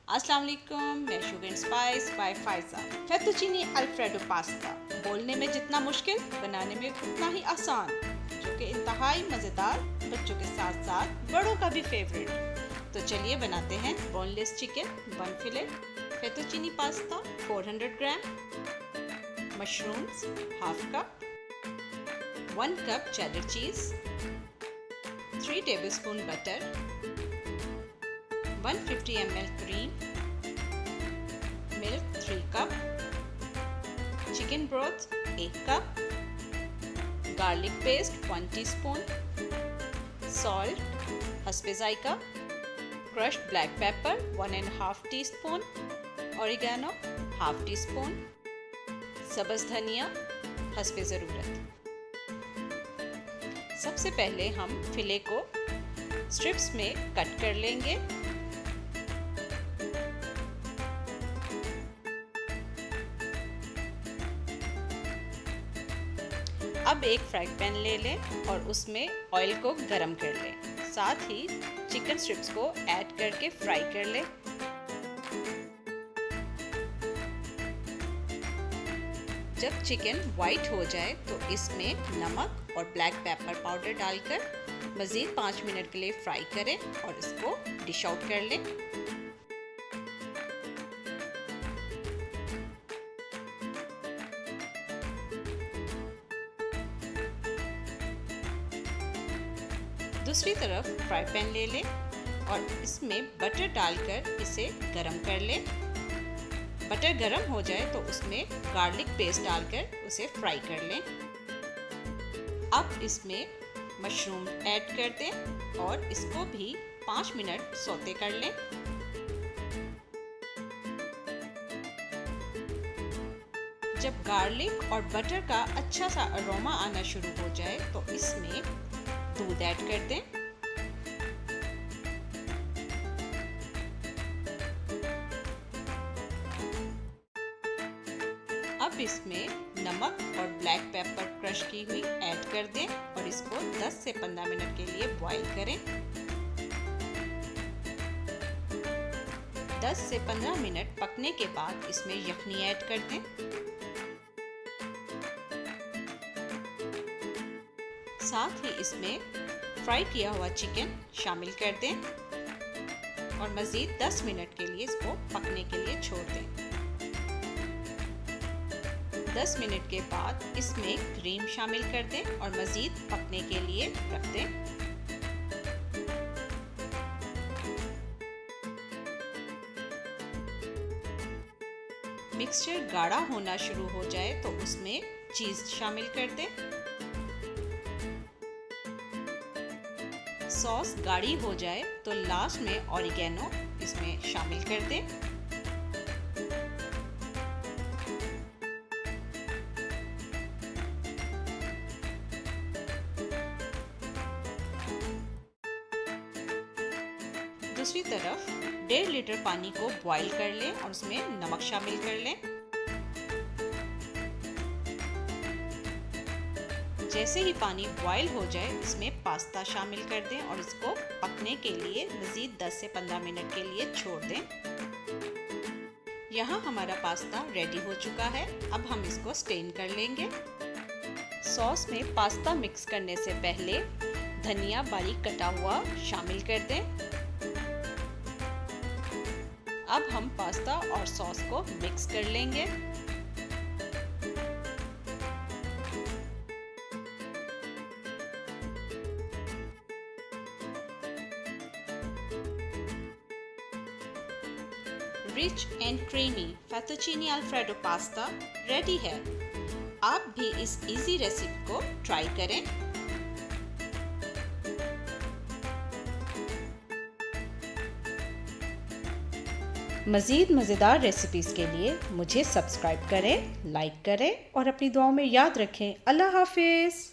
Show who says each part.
Speaker 1: अस्सलाम वालेकुम, मैं sugar and spice by Faiza. Fettuccine alfredo pasta बोलने में जितना मुश्किल, बनाने में उतना ही आसान, जो कि इंतहाई मज़ेदार, बच्चों के साथ साथ बड़ों का भी फेवरेट। तो चलिए बनाते हैं boneless chicken 1 fillet, fettuccine pasta 400 gram, mushrooms half cup, 1 cup cheddar cheese, 3 tablespoon butter, 150 ml cream, milk 3 cup, chicken broth 1 cup, garlic paste 1 teaspoon, salt हस्बे ज़ायका, crushed black pepper 1.5 teaspoon, oregano ½ teaspoon, सब्ज़ धनिया हस्बे ज़रूरत। सबसे पहले हम फिले को strips में cut कर लेंगे। अब एक फ्राई पैन ले लें और उसमें ऑयल को गरम कर लें। साथ ही चिकन स्ट्रिप्स को ऐड करके फ्राई कर लें। जब चिकन वाइट हो जाए तो इसमें नमक और ब्लैक पेपर पाउडर डालकर मज़ीद 5 मिनट के लिए फ्राई करें और इसको डिश आउट कर लें। दूसरी तरफ फ्राई पैन ले लें और इसमें बटर डालकर इसे गरम कर लें। बटर गरम हो जाए तो उसमें गार्लिक पेस्ट डालकर उसे फ्राई कर लें। अब इसमें मशरूम ऐड कर दें और इसको भी 5 मिनट सौते कर लें। जब गार्लिक और बटर का अच्छा सा अरोमा आना शुरू हो जाए तो इसमें दूध ऐड कर दें। अब इसमें नमक और ब्लैक पेपर क्रश की हुई ऐड कर दें और इसको 10 से 15 मिनट के लिए बॉईल करें। 10 से 15 मिनट पकने के बाद इसमें यखनी ऐड कर दें। साथ ही इसमें फ्राई किया हुआ चिकन शामिल कर दें और मज़ीद 10 मिनट के लिए इसको पकने के लिए छोड़ दें। 10 मिनट के बाद इसमें क्रीम शामिल कर दें और मज़ीद पकने के लिए रख दें। मिक्सचर गाढ़ा होना शुरू हो जाए तो उसमें चीज़ शामिल कर दें। सॉस गाढ़ी हो जाए तो लास्ट में ऑरिगेनो इसमें शामिल कर दें। दूसरी तरफ 1.5 लीटर पानी को बॉईल कर लें और उसमें नमक शामिल कर लें। जैसे ही पानी बॉईल हो जाए इसमें पास्ता शामिल कर दें और इसको पकने के लिए मज़ीद 10 से 15 मिनट के लिए छोड़ दें। यहाँ हमारा पास्ता रेडी हो चुका है। अब हम इसको स्टेन कर लेंगे। सॉस में पास्ता मिक्स करने से पहले धनिया बारीक कटा हुआ शामिल कर दें। अब हम पास्ता और सॉस को मिक्स कर लेंगे। Rich and creamy fettuccine alfredo pasta ready है। आप भी इस इजी रेसिपी को ट्राई करें। मज़ीद मज़ेदार रेसिपीज़ के लिए मुझे सब्सक्राइब करें, लाइक करें और अपनी दुआओं में याद रखें। अल्लाह हाफिज़।